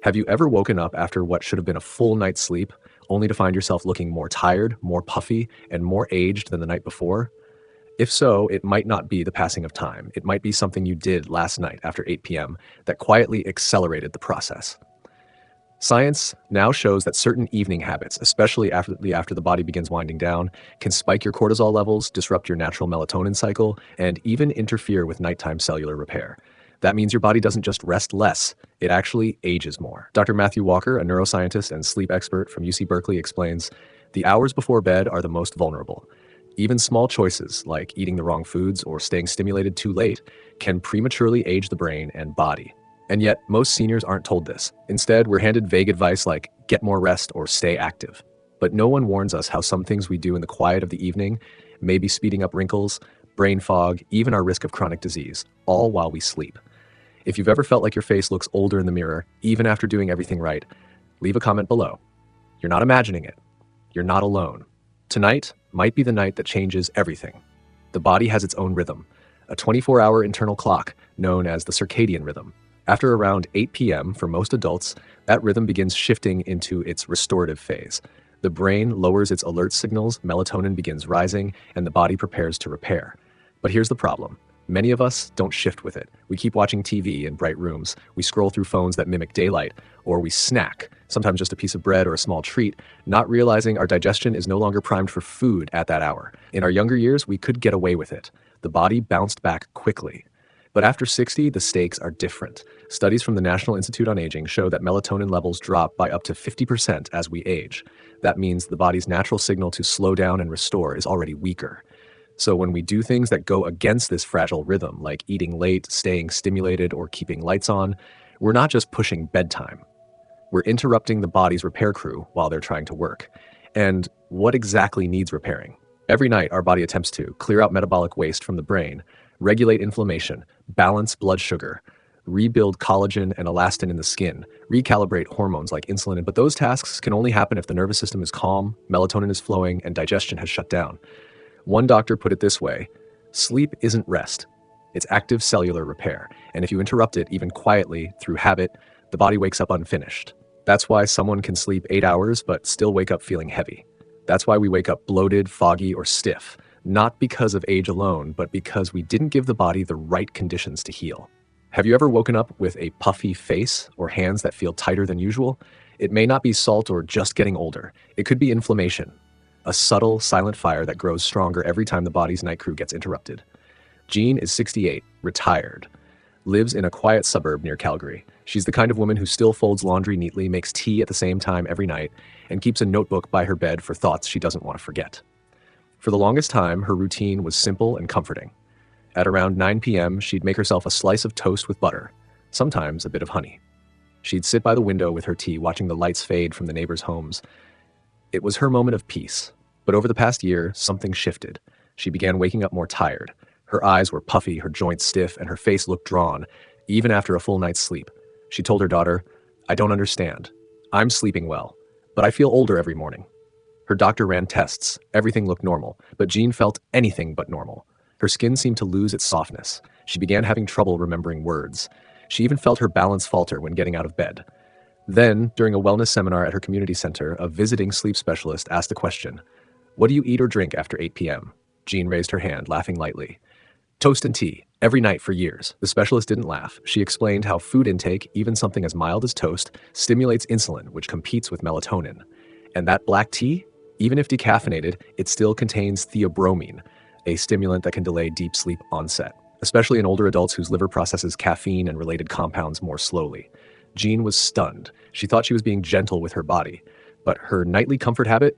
Have you ever woken up after what should have been a full night's sleep, only to find yourself looking more tired, more puffy, and more aged than the night before? If so, it might not be the passing of time. It might be something you did last night after 8 p.m. that quietly accelerated the process. Science now shows that certain evening habits, especially after the body begins winding down, can spike your cortisol levels, disrupt your natural melatonin cycle, and even interfere with nighttime cellular repair. That means your body doesn't just rest less, it actually ages more. Dr. Matthew Walker, a neuroscientist and sleep expert from UC Berkeley, explains the hours before bed are the most vulnerable. Even small choices, like eating the wrong foods or staying stimulated too late, can prematurely age the brain and body. And yet, most seniors aren't told this. Instead, we're handed vague advice like get more rest or stay active. But no one warns us how some things we do in the quiet of the evening may be speeding up wrinkles, brain fog, even our risk of chronic disease, all while we sleep. If you've ever felt like your face looks older in the mirror, even after doing everything right, leave a comment below. You're not imagining it. You're not alone. Tonight might be the night that changes everything. The body has its own rhythm, a 24-hour internal clock known as the circadian rhythm. After around 8 p.m. for most adults, that rhythm begins shifting into its restorative phase. The brain lowers its alert signals, melatonin begins rising, and the body prepares to repair. But here's the problem. Many of us don't shift with it. We keep watching TV in bright rooms, we scroll through phones that mimic daylight, or we snack, sometimes just a piece of bread or a small treat, not realizing our digestion is no longer primed for food at that hour. In our younger years, we could get away with it. The body bounced back quickly. But after 60, the stakes are different. Studies from the National Institute on Aging show that melatonin levels drop by up to 50% as we age. That means the body's natural signal to slow down and restore is already weaker. So when we do things that go against this fragile rhythm, like eating late, staying stimulated, or keeping lights on, we're not just pushing bedtime. We're interrupting the body's repair crew while they're trying to work. And what exactly needs repairing? Every night, our body attempts to clear out metabolic waste from the brain, regulate inflammation, balance blood sugar, rebuild collagen and elastin in the skin, recalibrate hormones like insulin. But those tasks can only happen if the nervous system is calm, melatonin is flowing, and digestion has shut down. One doctor put it this way: sleep isn't rest, it's active cellular repair. And if you interrupt it, even quietly, through habit, the body wakes up unfinished. That's why someone can sleep 8 hours but still wake up feeling heavy. That's why we wake up bloated, foggy, or stiff. Not because of age alone, but because we didn't give the body the right conditions to heal. Have you ever woken up with a puffy face or hands that feel tighter than usual? It may not be salt or just getting older. It could be inflammation, a subtle, silent fire that grows stronger every time the body's night crew gets interrupted. Jean is 68, retired, lives in a quiet suburb near Calgary. She's the kind of woman who still folds laundry neatly, makes tea at the same time every night, and keeps a notebook by her bed for thoughts she doesn't want to forget. For the longest time, her routine was simple and comforting. At around 9 p.m., she'd make herself a slice of toast with butter, sometimes a bit of honey. She'd sit by the window with her tea, watching the lights fade from the neighbors' homes. It was her moment of peace. But over the past year, something shifted. She began waking up more tired. Her eyes were puffy, her joints stiff, and her face looked drawn, even after a full night's sleep. She told her daughter, "I don't understand. I'm sleeping well, but I feel older every morning." Her doctor ran tests. Everything looked normal, but Jean felt anything but normal. Her skin seemed to lose its softness. She began having trouble remembering words. She even felt her balance falter when getting out of bed. Then, during a wellness seminar at her community center, a visiting sleep specialist asked the question, "What do you eat or drink after 8 p.m.?" Jean raised her hand, laughing lightly. "Toast and tea, every night for years." The specialist didn't laugh. She explained how food intake, even something as mild as toast, stimulates insulin, which competes with melatonin. And that black tea? Even if decaffeinated, it still contains theobromine, a stimulant that can delay deep sleep onset, especially in older adults whose liver processes caffeine and related compounds more slowly. Jean was stunned. She thought she was being gentle with her body, but her nightly comfort habit,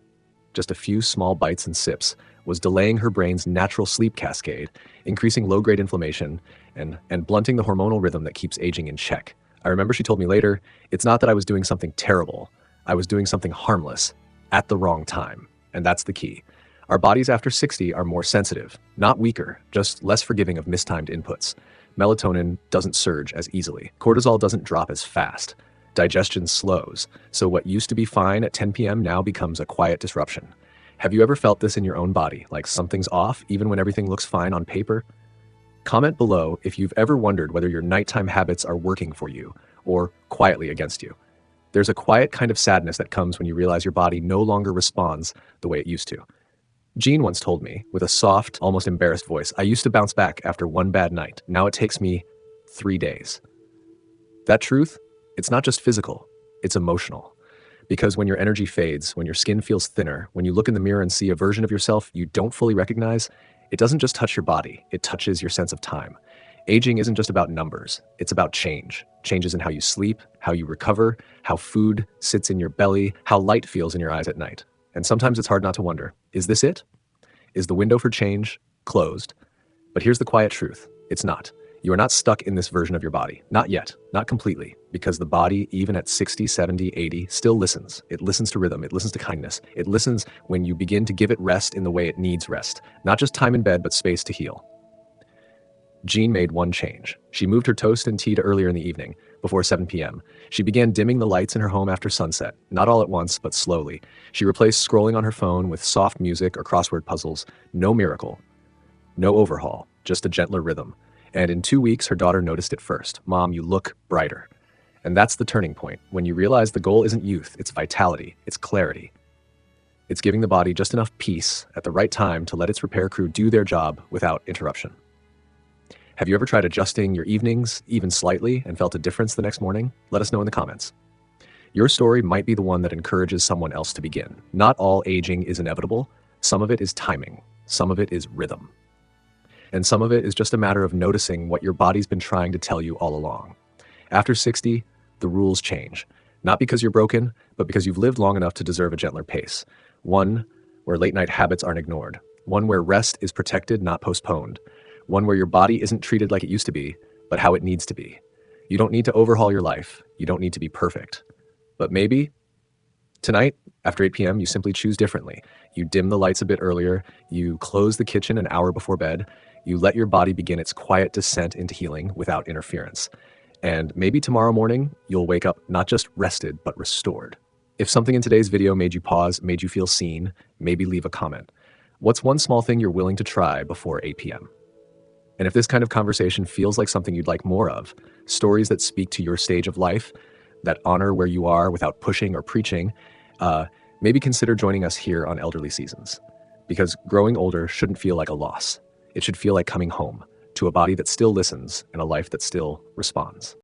just a few small bites and sips, was delaying her brain's natural sleep cascade, increasing low-grade inflammation, and blunting the hormonal rhythm that keeps aging in check. I remember she told me later, "It's not that I was doing something terrible. I was doing something harmless at the wrong time." And that's the key. Our bodies after 60 are more sensitive, not weaker, just less forgiving of mistimed inputs. Melatonin doesn't surge as easily. Cortisol doesn't drop as fast. Digestion slows, so what used to be fine at 10 p.m. now becomes a quiet disruption. Have you ever felt this in your own body, like something's off even when everything looks fine on paper? Comment below if you've ever wondered whether your nighttime habits are working for you or quietly against you. There's a quiet kind of sadness that comes when you realize your body no longer responds the way it used to. Jean once told me, with a soft, almost embarrassed voice, I used to bounce back after one bad night. Now it takes me 3 days. That truth, it's not just physical, it's emotional. Because when your energy fades, when your skin feels thinner, when you look in the mirror and see a version of yourself you don't fully recognize, it doesn't just touch your body, it touches your sense of time. Aging isn't just about numbers, it's about change. Changes in how you sleep, how you recover, how food sits in your belly, how light feels in your eyes at night. And sometimes it's hard not to wonder, is this it? Is the window for change closed? But here's the quiet truth, it's not. You are not stuck in this version of your body. Not yet, not completely, because the body, even at 60, 70, 80, still listens. It listens to rhythm, it listens to kindness. It listens when you begin to give it rest in the way it needs rest. Not just time in bed, but space to heal. Jean made one change. She moved her toast and tea to earlier in the evening, before 7 p.m. She began dimming the lights in her home after sunset, not all at once, but slowly. She replaced scrolling on her phone with soft music or crossword puzzles. No miracle, no overhaul, just a gentler rhythm. And in 2 weeks, her daughter noticed it first. Mom, you look brighter. And that's the turning point, when you realize the goal isn't youth, it's vitality, it's clarity. It's giving the body just enough peace at the right time to let its repair crew do their job without interruption. Have you ever tried adjusting your evenings, even slightly, and felt a difference the next morning? Let us know in the comments. Your story might be the one that encourages someone else to begin. Not all aging is inevitable. Some of it is timing. Some of it is rhythm. And some of it is just a matter of noticing what your body's been trying to tell you all along. After 60, the rules change. Not because you're broken, but because you've lived long enough to deserve a gentler pace. One where late night habits aren't ignored. One where rest is protected, not postponed. One where your body isn't treated like it used to be, but how it needs to be. You don't need to overhaul your life. You don't need to be perfect. But maybe tonight, after 8 p.m., you simply choose differently. You dim the lights a bit earlier. You close the kitchen an hour before bed. You let your body begin its quiet descent into healing without interference. And maybe tomorrow morning, you'll wake up not just rested, but restored. If something in today's video made you pause, made you feel seen, maybe leave a comment. What's one small thing you're willing to try before 8 p.m.? And if this kind of conversation feels like something you'd like more of, stories that speak to your stage of life, that honor where you are without pushing or preaching, maybe consider joining us here on Elderly Seasons. Because growing older shouldn't feel like a loss. It should feel like coming home to a body that still listens and a life that still responds.